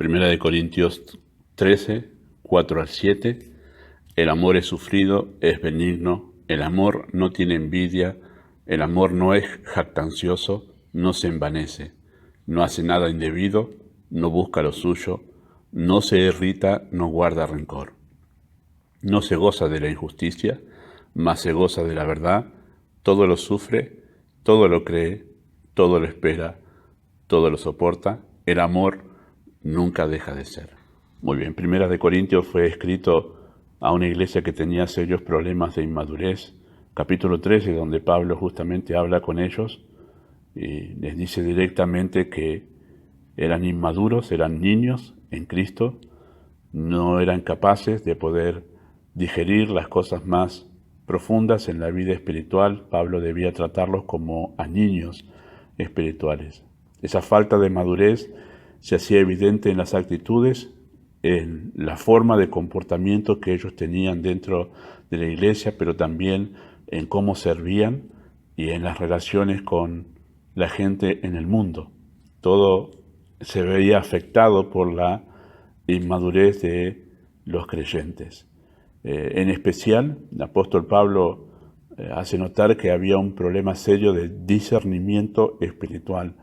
Primera de Corintios 13, 4 al 7. El amor es sufrido, es benigno, el amor no tiene envidia, el amor no es jactancioso, no se envanece, no hace nada indebido, no busca lo suyo, no se irrita, no guarda rencor. No se goza de la injusticia, mas se goza de la verdad, todo lo sufre, todo lo cree, todo lo espera, todo lo soporta. El amor nunca deja de ser. Muy bien, Primera de Corintios fue escrito a una iglesia que tenía serios problemas de inmadurez. Capítulo 13, donde Pablo justamente habla con ellos y les dice directamente que eran inmaduros, eran niños en Cristo, no eran capaces de poder digerir las cosas más profundas en la vida espiritual. Pablo debía tratarlos como a niños espirituales. Esa falta de madurez se hacía evidente en las actitudes, en la forma de comportamiento que ellos tenían dentro de la iglesia, pero también en cómo servían y en las relaciones con la gente en el mundo. Todo se veía afectado por la inmadurez de los creyentes. En especial, el apóstol Pablo hace notar que había un problema serio de discernimiento espiritual.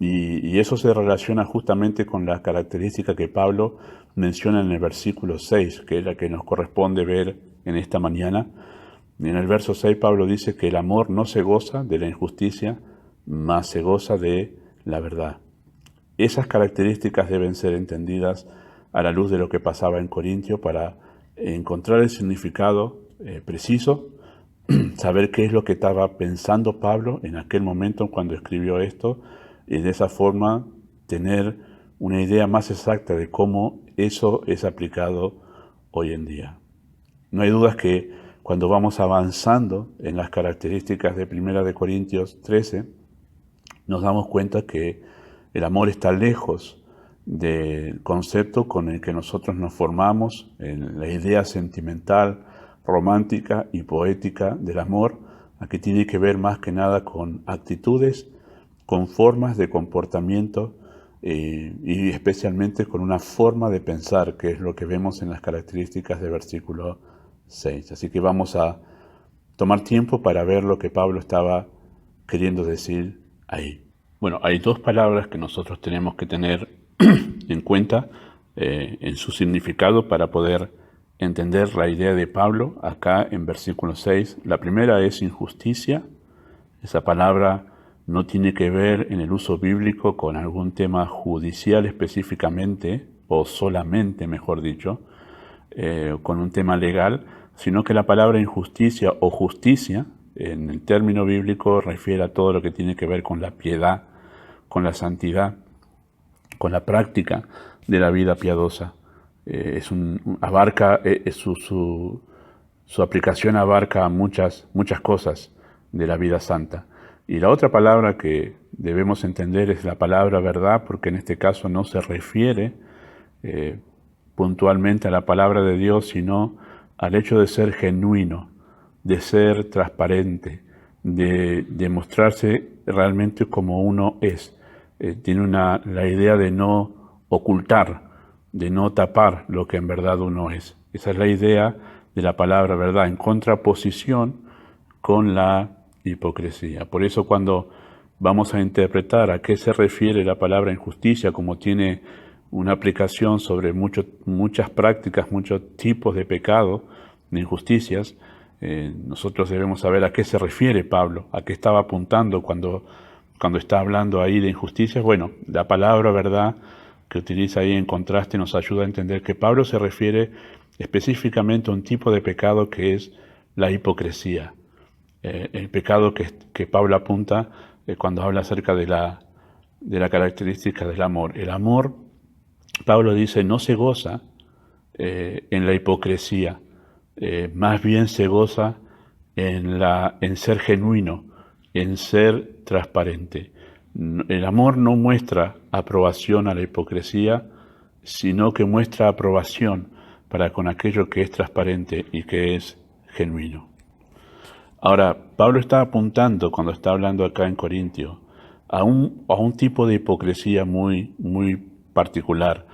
Y eso se relaciona justamente con la característica que Pablo menciona en el versículo 6, que es la que nos corresponde ver en esta mañana. En el verso 6 Pablo dice que el amor no se goza de la injusticia, mas se goza de la verdad. Esas características deben ser entendidas a la luz de lo que pasaba en Corintio para encontrar el significado preciso, saber qué es lo que estaba pensando Pablo en aquel momento cuando escribió esto, y de esa forma tener una idea más exacta de cómo eso es aplicado hoy en día. No hay dudas que cuando vamos avanzando en las características de Primera de Corintios 13, nos damos cuenta que el amor está lejos del concepto con el que nosotros nos formamos, en la idea sentimental, romántica y poética del amor, a que tiene que ver más que nada con actitudes, con formas de comportamiento y especialmente con una forma de pensar, que es lo que vemos en las características del versículo 6. Así que vamos a tomar tiempo para ver lo que Pablo estaba queriendo decir ahí. Bueno, hay dos palabras que nosotros tenemos que tener en cuenta en su significado para poder entender la idea de Pablo acá en versículo 6. La primera es injusticia. Esa palabra no tiene que ver en el uso bíblico con algún tema judicial específicamente, o solamente, mejor dicho, con un tema legal, sino que la palabra injusticia o justicia, en el término bíblico, refiere a todo lo que tiene que ver con la piedad, con la santidad, con la práctica de la vida piadosa. Su aplicación abarca muchas cosas de la vida santa. Y la otra palabra que debemos entender es la palabra verdad, porque en este caso no se refiere puntualmente a la palabra de Dios, sino al hecho de ser genuino, de ser transparente, de mostrarse realmente como uno es. Tiene la idea de no ocultar, de no tapar lo que en verdad uno es. Esa es la idea de la palabra verdad, en contraposición con la hipocresía. Por eso cuando vamos a interpretar a qué se refiere la palabra injusticia, como tiene una aplicación sobre muchas prácticas, muchos tipos de pecado, de injusticias, nosotros debemos saber a qué se refiere Pablo, a qué estaba apuntando cuando está hablando ahí de injusticias. Bueno, la palabra verdad que utiliza ahí en contraste nos ayuda a entender que Pablo se refiere específicamente a un tipo de pecado que es la hipocresía. El pecado que Pablo apunta cuando habla acerca de la característica del amor. El amor, Pablo dice, no se goza en la hipocresía, más bien se goza en ser genuino, en ser transparente. El amor no muestra aprobación a la hipocresía, sino que muestra aprobación para con aquello que es transparente y que es genuino. Ahora, Pablo está apuntando, cuando está hablando acá en Corintio, a un tipo de hipocresía muy particular,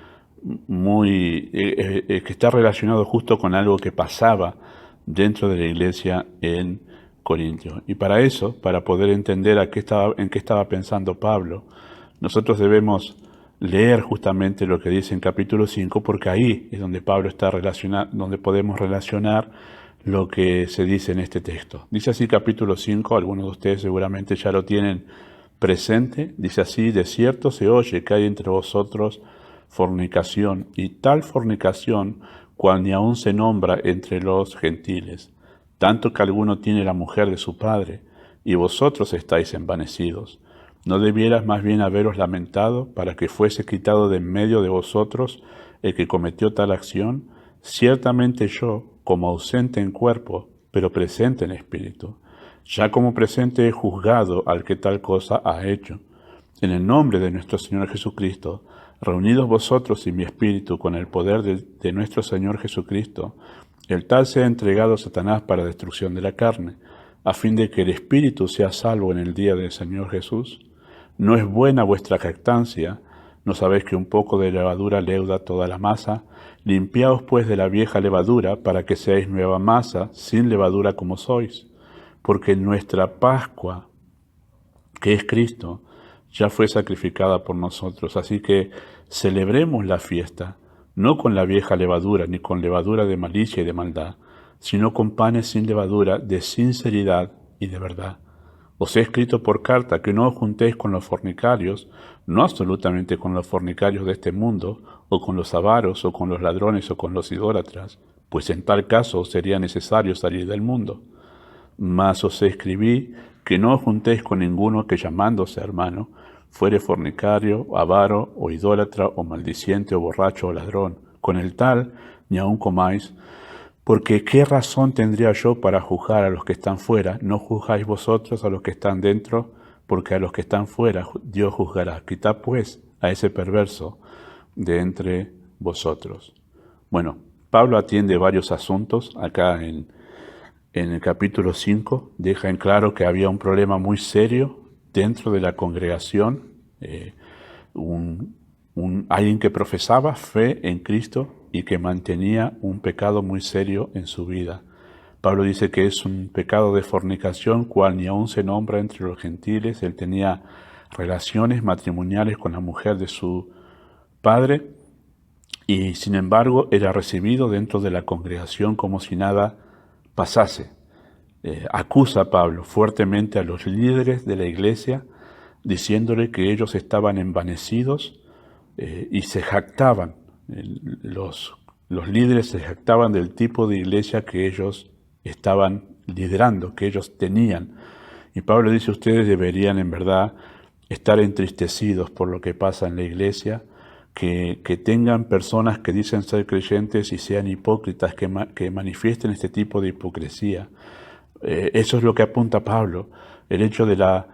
que está relacionado justo con algo que pasaba dentro de la iglesia en Corintios. Y para eso, para poder entender en qué estaba pensando Pablo, nosotros debemos leer justamente lo que dice en capítulo 5, porque ahí es donde Pablo está donde podemos relacionar lo que se dice en este texto. Dice así capítulo 5, algunos de ustedes seguramente ya lo tienen presente, dice así: de cierto se oye que hay entre vosotros fornicación, y tal fornicación cual ni aun se nombra entre los gentiles, tanto que alguno tiene la mujer de su padre, y vosotros estáis envanecidos. ¿No debieras más bien haberos lamentado para que fuese quitado de en medio de vosotros el que cometió tal acción? Ciertamente yo, como ausente en cuerpo, pero presente en espíritu, ya como presente he juzgado al que tal cosa ha hecho. En el nombre de nuestro Señor Jesucristo, reunidos vosotros y mi espíritu con el poder de nuestro Señor Jesucristo, el tal sea entregado a Satanás para destrucción de la carne, a fin de que el espíritu sea salvo en el día del Señor Jesús. ¿No es buena vuestra jactancia? ¿No sabéis que un poco de levadura leuda toda la masa? Limpiaos pues de la vieja levadura, para que seáis nueva masa, sin levadura como sois. Porque nuestra Pascua, que es Cristo, ya fue sacrificada por nosotros. Así que celebremos la fiesta, no con la vieja levadura, ni con levadura de malicia y de maldad, sino con panes sin levadura, de sinceridad y de verdad. Os he escrito por carta que no os juntéis con los fornicarios, no absolutamente con los fornicarios de este mundo, o con los avaros, o con los ladrones, o con los idólatras, pues en tal caso sería necesario salir del mundo. Mas os escribí que no os juntéis con ninguno que, llamándose hermano, fuere fornicario, avaro, o idólatra, o maldiciente, o borracho, o ladrón. Con el tal ni aun comáis, porque ¿qué razón tendría yo para juzgar a los que están fuera? ¿No juzgáis vosotros a los que están dentro? Porque a los que están fuera Dios juzgará. Quitad pues a ese perverso de entre vosotros. Bueno, Pablo atiende varios asuntos acá en el capítulo 5, deja en claro que había un problema muy serio dentro de la congregación, alguien que profesaba fe en Cristo y que mantenía un pecado muy serio en su vida. Pablo dice que es un pecado de fornicación, cual ni aún se nombra entre los gentiles. Él tenía relaciones matrimoniales con la mujer de su padre y sin embargo era recibido dentro de la congregación como si nada pasase. Acusa a Pablo fuertemente a los líderes de la iglesia, diciéndole que ellos estaban envanecidos y se jactaban. Los líderes se jactaban del tipo de iglesia que ellos estaban liderando, que ellos tenían. Y Pablo dice: ustedes deberían en verdad estar entristecidos por lo que pasa en la iglesia, que tengan personas que dicen ser creyentes y sean hipócritas, que manifiesten este tipo de hipocresía. Eso es lo que apunta Pablo, el hecho de la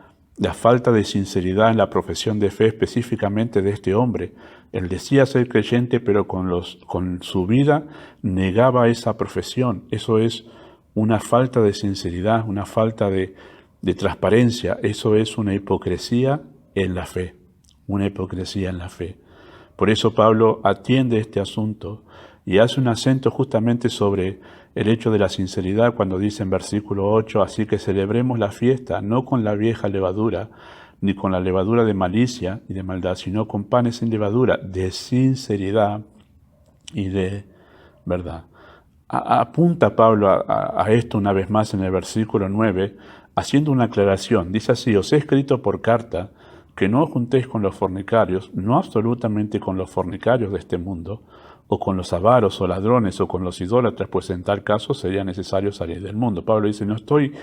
falta de sinceridad en la profesión de fe específicamente de este hombre. Él decía ser creyente, pero con su vida negaba esa profesión. Eso es una falta de sinceridad, una falta de transparencia. Eso es una hipocresía en la fe, una hipocresía en la fe. Por eso Pablo atiende este asunto y hace un acento justamente sobre el hecho de la sinceridad cuando dice en versículo 8, así que celebremos la fiesta, no con la vieja levadura, ni con la levadura de malicia y de maldad, sino con panes sin levadura, de sinceridad y de verdad. Apunta Pablo a esto una vez más en el versículo 9, haciendo una aclaración. Dice así: os he escrito por carta que no os juntéis con los fornicarios, no absolutamente con los fornicarios de este mundo, o con los avaros o ladrones o con los idólatras, pues en tal caso sería necesario salir del mundo. Pablo dice: no estoy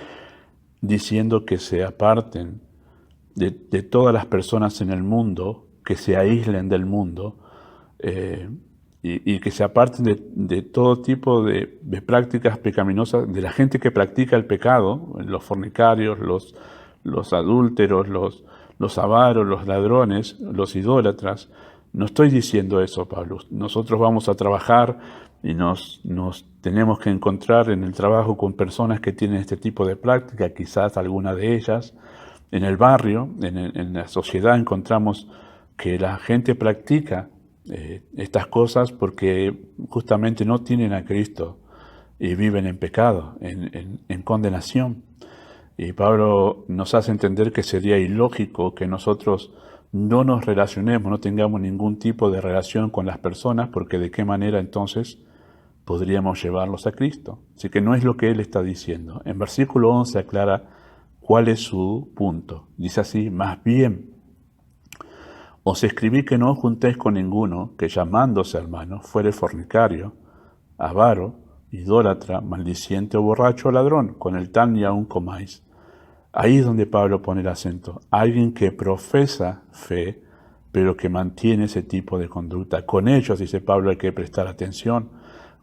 diciendo que se aparten de todas las personas en el mundo, que se aíslen del mundo y que se aparten de todo tipo de prácticas pecaminosas, de la gente que practica el pecado, los fornicarios, los adúlteros, los avaros, los ladrones, los idólatras. No estoy diciendo eso, Pablo. Nosotros vamos a trabajar y nos tenemos que encontrar en el trabajo con personas que tienen este tipo de práctica, quizás alguna de ellas. En el barrio, en la sociedad, encontramos que la gente practica estas cosas porque justamente no tienen a Cristo y viven en pecado, en condenación. Y Pablo nos hace entender que sería ilógico que nosotros no nos relacionemos, no tengamos ningún tipo de relación con las personas, porque de qué manera entonces podríamos llevarlos a Cristo. Así que no es lo que él está diciendo. En versículo 11 aclara cuál es su punto. Dice así: más bien, os escribí que no os juntéis con ninguno que, llamándose hermano, fuere fornicario, avaro, idólatra, maldiciente o borracho o ladrón. Con el tal ni aun comáis. Ahí es donde Pablo pone el acento. Alguien que profesa fe, pero que mantiene ese tipo de conducta. Con ellos, dice Pablo, hay que prestar atención.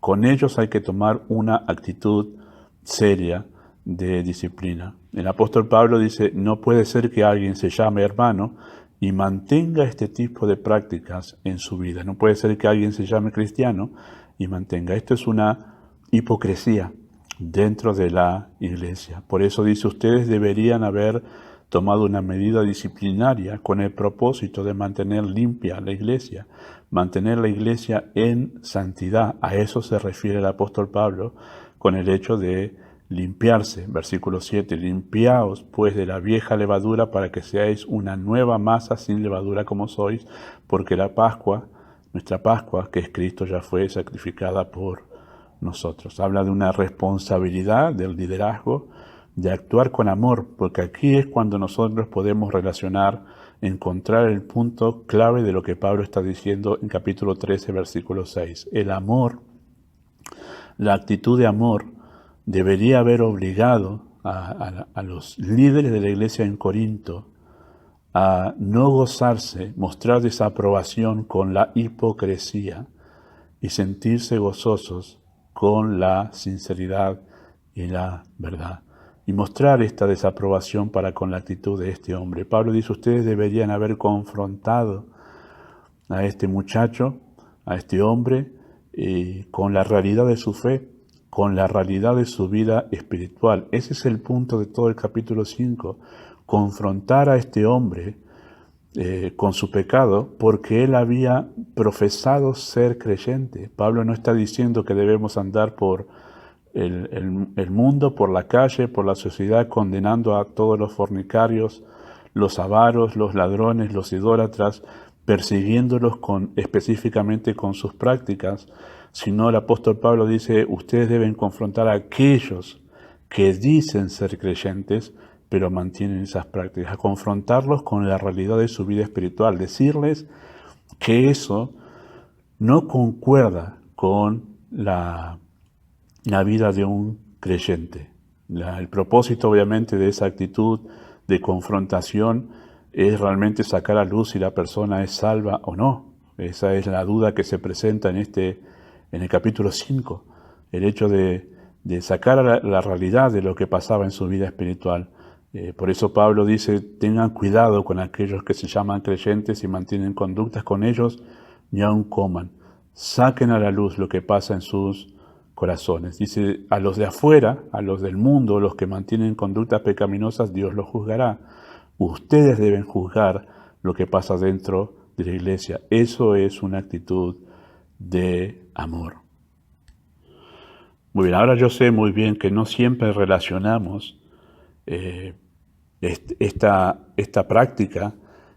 Con ellos hay que tomar una actitud seria de disciplina. El apóstol Pablo dice: no puede ser que alguien se llame hermano y mantenga este tipo de prácticas en su vida. No puede ser que alguien se llame cristiano y mantenga. Esto es una hipocresía dentro de la iglesia. Por eso dice: ustedes deberían haber tomado una medida disciplinaria con el propósito de mantener limpia la iglesia, mantener la iglesia en santidad. A eso se refiere el apóstol Pablo con el hecho de limpiarse. Versículo 7: limpiaos pues de la vieja levadura para que seáis una nueva masa sin levadura como sois, porque la Pascua, nuestra Pascua, que es Cristo, ya fue sacrificada por nosotros. Habla de una responsabilidad del liderazgo, de actuar con amor, porque aquí es cuando nosotros podemos relacionar, encontrar el punto clave de lo que Pablo está diciendo en capítulo 13, versículo 6. El amor, la actitud de amor, debería haber obligado a los líderes de la iglesia en Corinto a no gozarse, mostrar desaprobación con la hipocresía y sentirse gozosos con la sinceridad y la verdad. Y mostrar esta desaprobación para con la actitud de este hombre. Pablo dice: ustedes deberían haber confrontado a este muchacho, a este hombre, con la realidad de su fe, con la realidad de su vida espiritual. Ese es el punto de todo el capítulo 5. Confrontar a este hombre con su pecado, porque él había profesado ser creyente. Pablo no está diciendo que debemos andar por el mundo, por la calle, por la sociedad, condenando a todos los fornicarios, los avaros, los ladrones, los idólatras, persiguiéndolos específicamente con sus prácticas, sino el apóstol Pablo dice: ustedes deben confrontar a aquellos que dicen ser creyentes, pero mantienen esas prácticas, a confrontarlos con la realidad de su vida espiritual, decirles que eso no concuerda con la vida de un creyente. El propósito, obviamente, de esa actitud de confrontación es realmente sacar a luz si la persona es salva o no. Esa es la duda que se presenta en el capítulo 5, el hecho de sacar a la realidad de lo que pasaba en su vida espiritual. Por eso Pablo dice: tengan cuidado con aquellos que se llaman creyentes y mantienen conductas. Con ellos ni aun coman. Saquen a la luz lo que pasa en sus corazones. Dice: a los de afuera, a los del mundo, los que mantienen conductas pecaminosas, Dios los juzgará. Ustedes deben juzgar lo que pasa dentro de la iglesia. Eso es una actitud de amor. Muy bien, ahora yo sé muy bien que no siempre relacionamos esta práctica,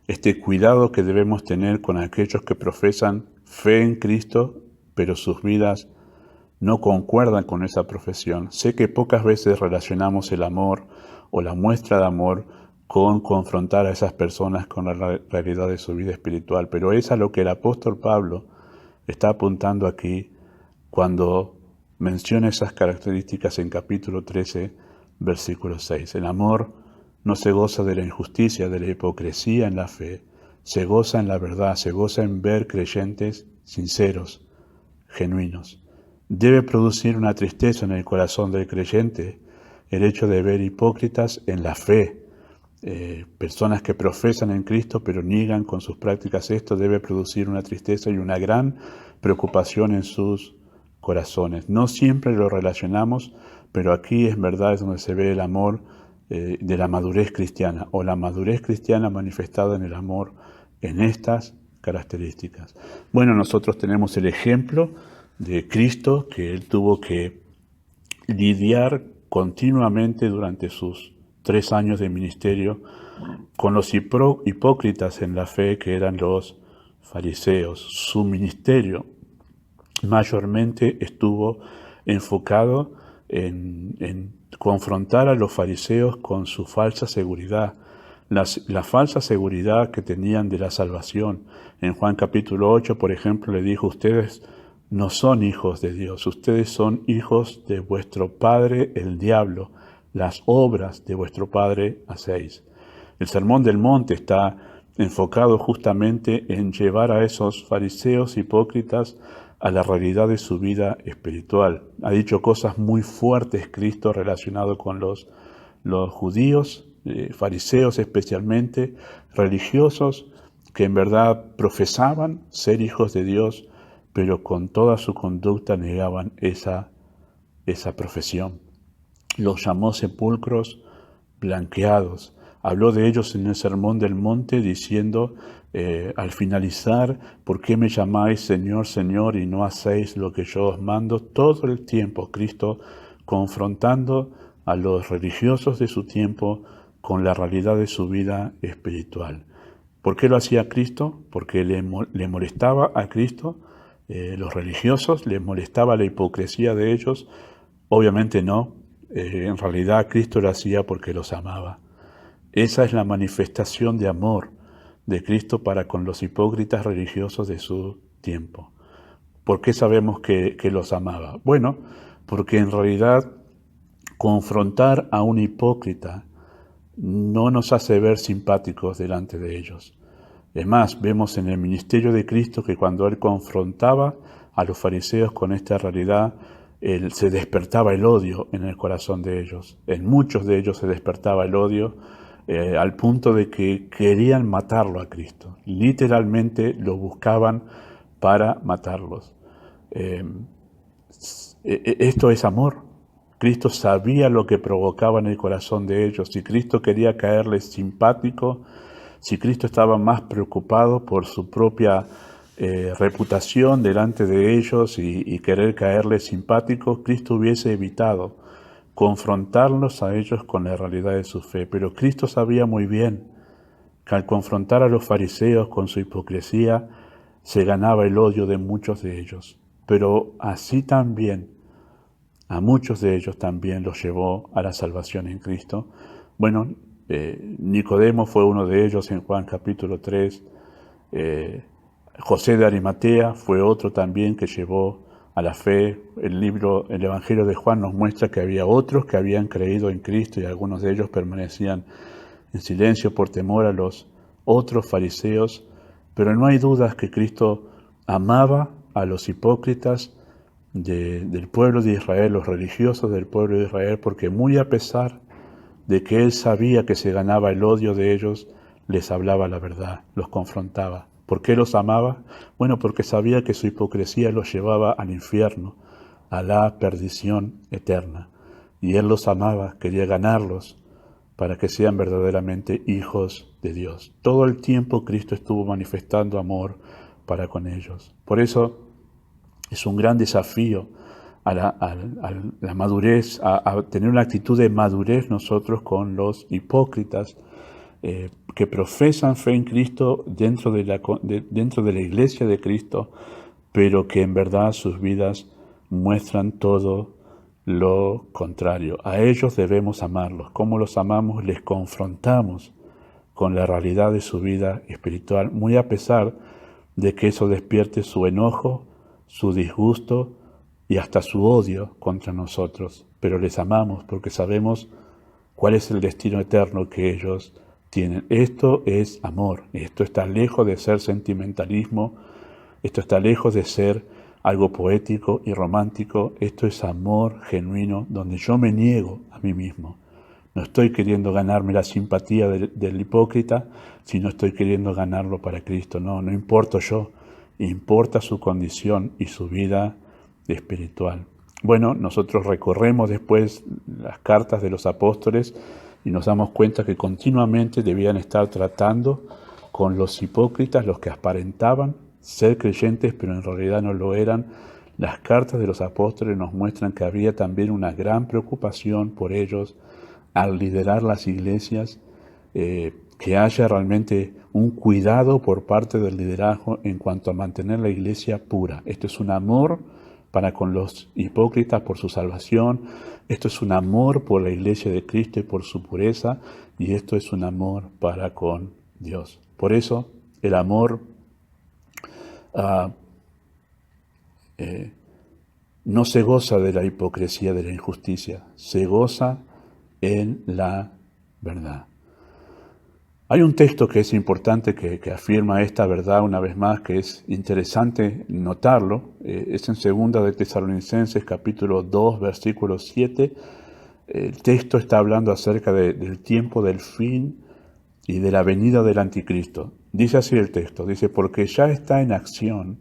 este cuidado que debemos tener con aquellos que profesan fe en Cristo, pero sus vidas no concuerdan con esa profesión. Sé que pocas veces relacionamos el amor o la muestra de amor con confrontar a esas personas con la realidad de su vida espiritual, pero es a lo que el apóstol Pablo está apuntando aquí cuando menciona esas características en capítulo 13, versículo 6. El amor no se goza de la injusticia, de la hipocresía en la fe, se goza en la verdad, se goza en ver creyentes sinceros, genuinos. Debe producir una tristeza en el corazón del creyente el hecho de ver hipócritas en la fe, personas que profesan en Cristo pero niegan con sus prácticas esto. Debe producir una tristeza y una gran preocupación en sus corazones. No siempre lo relacionamos, pero aquí es verdad, es donde se ve el amor de la madurez cristiana, o la madurez cristiana manifestada en el amor en estas características. Bueno, nosotros tenemos el ejemplo de Cristo, que Él tuvo que lidiar continuamente durante sus 3 años de ministerio con los hipócritas en la fe, que eran los fariseos. Su ministerio mayormente estuvo enfocado en confrontar a los fariseos con su falsa seguridad, la falsa seguridad que tenían de la salvación. En Juan capítulo 8, por ejemplo, le dijo: ustedes no son hijos de Dios, ustedes son hijos de vuestro padre el diablo, las obras de vuestro padre hacéis. El Sermón del Monte está enfocado justamente en llevar a esos fariseos hipócritas a la realidad de su vida espiritual. Ha dicho cosas muy fuertes Cristo relacionado con los judíos, fariseos especialmente, religiosos, que en verdad profesaban ser hijos de Dios, pero con toda su conducta negaban esa profesión. Los llamó sepulcros blanqueados. Habló de ellos en el Sermón del Monte diciendo, al finalizar: ¿por qué me llamáis Señor, Señor, y no hacéis lo que yo os mando? Todo el tiempo Cristo confrontando a los religiosos de su tiempo con la realidad de su vida espiritual. ¿Por qué lo hacía Cristo? Porque le molestaba a Cristo, los religiosos, les molestaba la hipocresía de ellos. Obviamente no, en realidad Cristo lo hacía porque los amaba. Esa es la manifestación de amor de Cristo para con los hipócritas religiosos de su tiempo. ¿Por qué sabemos que los amaba? Bueno, porque en realidad confrontar a un hipócrita no nos hace ver simpáticos delante de ellos. Es más, vemos en el ministerio de Cristo que cuando Él confrontaba a los fariseos con esta realidad, se despertaba el odio en el corazón de ellos. En muchos de ellos se despertaba el odio, al punto de que querían matarlo a Cristo. Literalmente lo buscaban para matarlos. Esto es amor. Cristo sabía lo que provocaba en el corazón de ellos. Si Cristo quería caerles simpático, si Cristo estaba más preocupado por su propia reputación delante de ellos y querer caerles simpático, Cristo hubiese evitado confrontarlos a ellos con la realidad de su fe. Pero Cristo sabía muy bien que al confrontar a los fariseos con su hipocresía, se ganaba el odio de muchos de ellos. Pero así también, a muchos de ellos también los llevó a la salvación en Cristo. Bueno, Nicodemo fue uno de ellos en Juan capítulo 3. José de Arimatea fue otro también que llevó a la fe. El Evangelio de Juan nos muestra que había otros que habían creído en Cristo y algunos de ellos permanecían en silencio por temor a los otros fariseos. Pero no hay dudas que Cristo amaba a los hipócritas del pueblo de Israel, los religiosos del pueblo de Israel, porque muy a pesar de que Él sabía que se ganaba el odio de ellos, les hablaba la verdad, los confrontaba. ¿Por qué los amaba? Bueno, porque sabía que su hipocresía los llevaba al infierno, a la perdición eterna. Y Él los amaba, quería ganarlos para que sean verdaderamente hijos de Dios. Todo el tiempo Cristo estuvo manifestando amor para con ellos. Por eso es un gran desafío a la madurez, a tener una actitud de madurez nosotros con los hipócritas que profesan fe en Cristo dentro de la iglesia de Cristo, pero que en verdad sus vidas muestran todo lo contrario. A ellos debemos amarlos. ¿Cómo los amamos? Les confrontamos con la realidad de su vida espiritual, muy a pesar de que eso despierte su enojo, su disgusto y hasta su odio contra nosotros. Pero les amamos porque sabemos cuál es el destino eterno que ellos tienen. Esto es amor. Esto está lejos de ser sentimentalismo. Esto está lejos de ser algo poético y romántico. Esto es amor genuino, donde yo me niego a mí mismo. No estoy queriendo ganarme la simpatía del hipócrita, sino estoy queriendo ganarlo para Cristo. No importo yo, importa su condición y su vida espiritual. Bueno, nosotros recorremos después las cartas de los apóstoles y nos damos cuenta que continuamente debían estar tratando con los hipócritas, los que aparentaban ser creyentes pero en realidad no lo eran. Las cartas de los apóstoles nos muestran que había también una gran preocupación por ellos al liderar las iglesias, que haya realmente un cuidado por parte del liderazgo en cuanto a mantener la iglesia pura. Esto es un amor para con los hipócritas por su salvación, esto es un amor por la iglesia de Cristo y por su pureza, y esto es un amor para con Dios. Por eso el amor no se goza de la hipocresía, de la injusticia, se goza en la verdad. Hay un texto que es importante que afirma esta verdad una vez más, que es interesante notarlo. Es en 2 de Tesalonicenses, capítulo 2, versículo 7. El texto está hablando acerca del tiempo del fin y de la venida del anticristo. Dice así el texto, dice, porque ya está en acción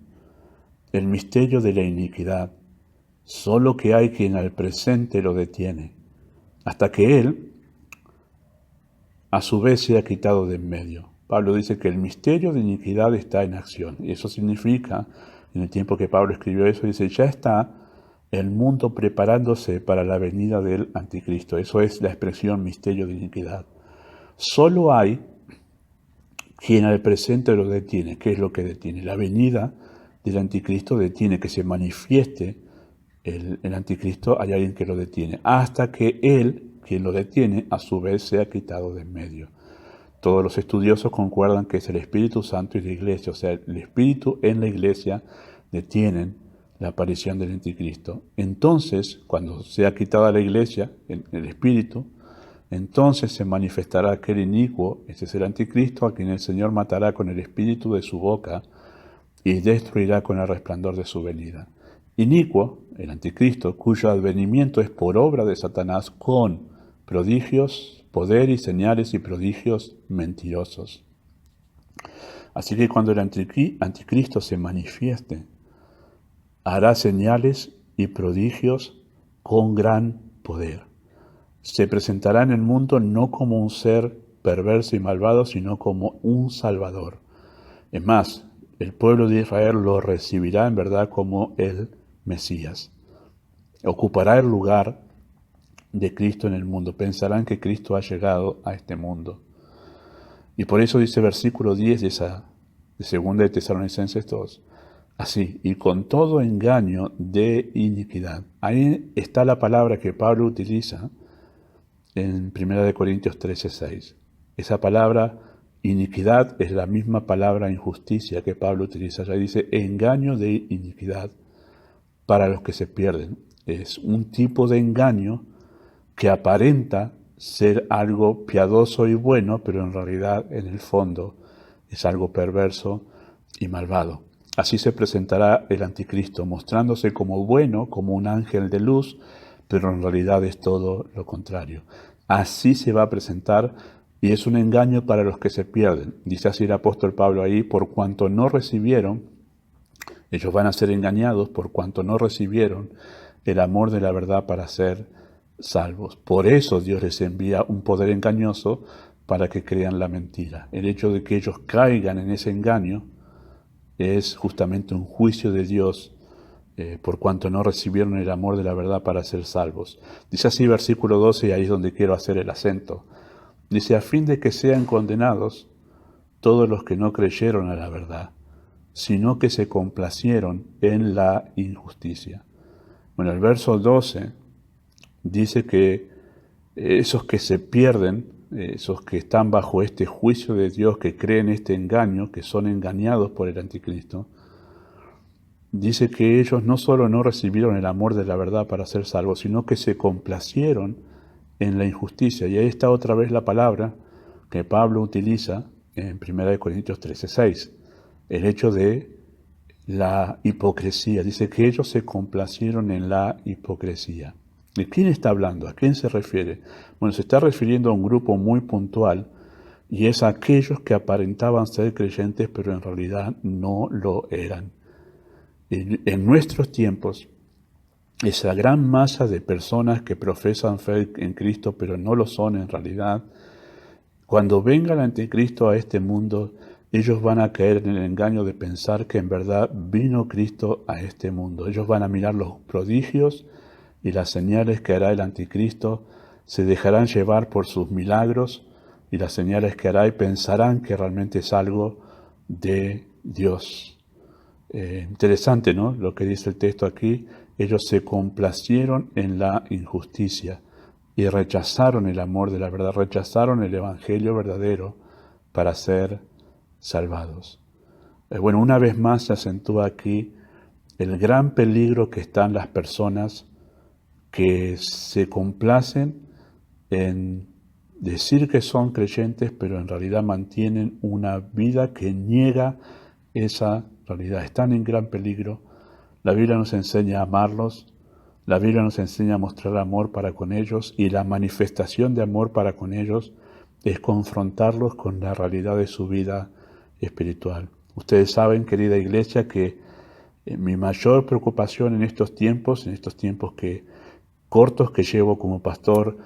el misterio de la iniquidad, solo que hay quien al presente lo detiene, hasta que él a su vez se ha quitado de en medio. Pablo dice que el misterio de iniquidad está en acción. Y eso significa, en el tiempo que Pablo escribió eso, dice, ya está el mundo preparándose para la venida del anticristo. Eso es la expresión misterio de iniquidad. Solo hay quien al presente lo detiene. ¿Qué es lo que detiene? La venida del anticristo detiene que se manifieste el anticristo, hay alguien que lo detiene, hasta que él, quien lo detiene, a su vez se ha quitado de en medio. Todos los estudiosos concuerdan que es el Espíritu Santo y la Iglesia, o sea, el Espíritu en la Iglesia detienen la aparición del anticristo. Entonces, cuando sea quitada la Iglesia, el Espíritu, entonces se manifestará aquel inicuo, ese es el anticristo, a quien el Señor matará con el espíritu de su boca y destruirá con el resplandor de su venida. Inicuo, el anticristo, cuyo advenimiento es por obra de Satanás con prodigios, poder y señales y prodigios mentirosos. Así que cuando el anticristo se manifieste, hará señales y prodigios con gran poder. Se presentará en el mundo no como un ser perverso y malvado, sino como un Salvador. Es más, el pueblo de Israel lo recibirá en verdad como el Mesías. Ocupará el lugar de Cristo en el mundo. Pensarán que Cristo ha llegado a este mundo. Y por eso dice versículo 10 de 2 de Tesalonicenses 2. Así, y con todo engaño de iniquidad. Ahí está la palabra que Pablo utiliza en 1 Corintios 13:6. Esa palabra iniquidad es la misma palabra injusticia que Pablo utiliza. Ya dice engaño de iniquidad para los que se pierden. Es un tipo de engaño que aparenta ser algo piadoso y bueno, pero en realidad, en el fondo, es algo perverso y malvado. Así se presentará el anticristo, mostrándose como bueno, como un ángel de luz, pero en realidad es todo lo contrario. Así se va a presentar y es un engaño para los que se pierden. Dice así el apóstol Pablo ahí, por cuanto no recibieron, ellos van a ser engañados por cuanto no recibieron el amor de la verdad para ser salvos. Por eso Dios les envía un poder engañoso para que crean la mentira. El hecho de que ellos caigan en ese engaño es justamente un juicio de Dios por cuanto no recibieron el amor de la verdad para ser salvos. Dice así versículo 12, y ahí es donde quiero hacer el acento. Dice, a fin de que sean condenados todos los que no creyeron a la verdad, sino que se complacieron en la injusticia. Bueno, el verso 12 dice que esos que se pierden, esos que están bajo este juicio de Dios, que creen este engaño, que son engañados por el anticristo, dice que ellos no solo no recibieron el amor de la verdad para ser salvos, sino que se complacieron en la injusticia. Y ahí está otra vez la palabra que Pablo utiliza en 1 Corintios 13:6, el hecho de la hipocresía. Dice que ellos se complacieron en la hipocresía. ¿De quién está hablando? ¿A quién se refiere? Bueno, se está refiriendo a un grupo muy puntual, y es a aquellos que aparentaban ser creyentes, pero en realidad no lo eran. En nuestros tiempos, esa gran masa de personas que profesan fe en Cristo, pero no lo son en realidad, cuando venga el anticristo a este mundo, ellos van a caer en el engaño de pensar que en verdad vino Cristo a este mundo. Ellos van a mirar los prodigios y las señales que hará el anticristo, se dejarán llevar por sus milagros y las señales que hará y pensarán que realmente es algo de Dios. Interesante, ¿no? Lo que dice el texto aquí. Ellos se complacieron en la injusticia y rechazaron el amor de la verdad, rechazaron el evangelio verdadero para ser salvados. Bueno, una vez más se acentúa aquí el gran peligro que están las personas que se complacen en decir que son creyentes, pero en realidad mantienen una vida que niega esa realidad. Están en gran peligro. La Biblia nos enseña a amarlos, la Biblia nos enseña a mostrar amor para con ellos, y la manifestación de amor para con ellos es confrontarlos con la realidad de su vida espiritual. Ustedes saben, querida iglesia, que mi mayor preocupación en estos tiempos cortos que llevo como pastor,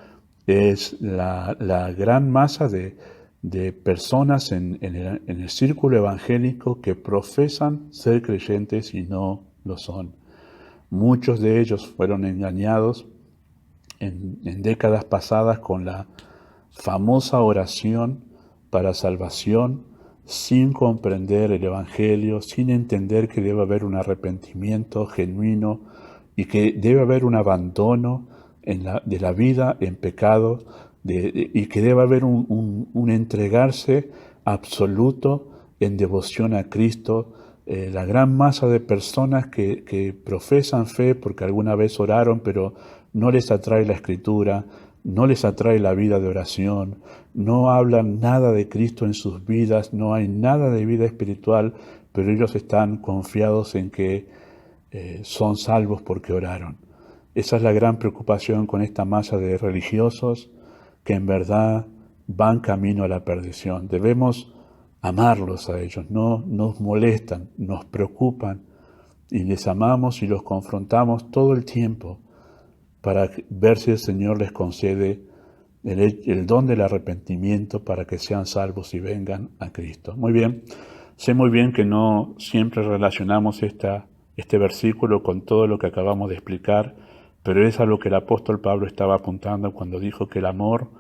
es la gran masa de personas en el círculo evangélico que profesan ser creyentes y no lo son. Muchos de ellos fueron engañados en décadas pasadas con la famosa oración para salvación, sin comprender el Evangelio, sin entender que debe haber un arrepentimiento genuino y que debe haber un abandono de la vida en pecado, y que debe haber un entregarse absoluto en devoción a Cristo. La gran masa de personas que profesan fe porque alguna vez oraron, pero no les atrae la Escritura, no les atrae la vida de oración, no hablan nada de Cristo en sus vidas, no hay nada de vida espiritual, pero ellos están confiados en que son salvos porque oraron. Esa es la gran preocupación con esta masa de religiosos que en verdad van camino a la perdición. Debemos amarlos a ellos, no nos molestan, nos preocupan, y les amamos y los confrontamos todo el tiempo para ver si el Señor les concede el don del arrepentimiento para que sean salvos y vengan a Cristo. Muy bien, sé muy bien que no siempre relacionamos este versículo con todo lo que acabamos de explicar, pero es a lo que el apóstol Pablo estaba apuntando cuando dijo que el amor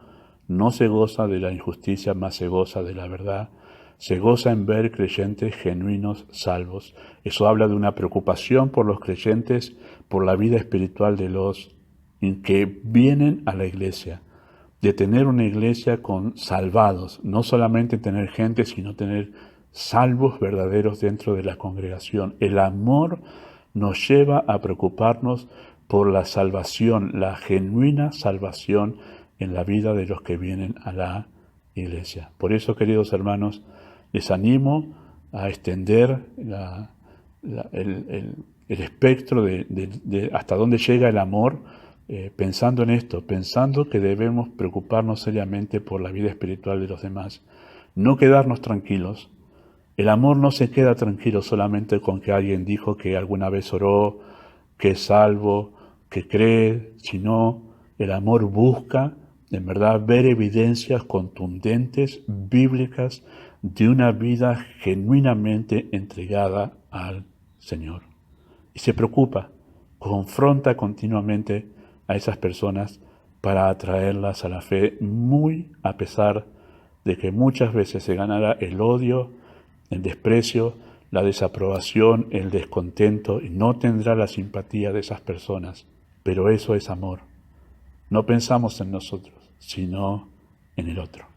no se goza de la injusticia, más se goza de la verdad. Se goza en ver creyentes genuinos salvos. Eso habla de una preocupación por los creyentes, por la vida espiritual de los que vienen a la iglesia, de tener una iglesia con salvados, no solamente tener gente, sino tener salvos verdaderos dentro de la congregación. El amor nos lleva a preocuparnos por la salvación, la genuina salvación en la vida de los que vienen a la iglesia. Por eso, queridos hermanos, les animo a extender el espectro de hasta dónde llega el amor, pensando en esto, pensando que debemos preocuparnos seriamente por la vida espiritual de los demás, no quedarnos tranquilos. El amor no se queda tranquilo solamente con que alguien dijo que alguna vez oró, que es salvo, que cree, sino el amor busca, en verdad, ver evidencias contundentes, bíblicas, de una vida genuinamente entregada al Señor. Y se preocupa, confronta continuamente a esas personas para atraerlas a la fe, muy a pesar de que muchas veces se ganará el odio, el desprecio, la desaprobación, el descontento, y no tendrá la simpatía de esas personas. Pero eso es amor. No pensamos en nosotros, sino en el otro.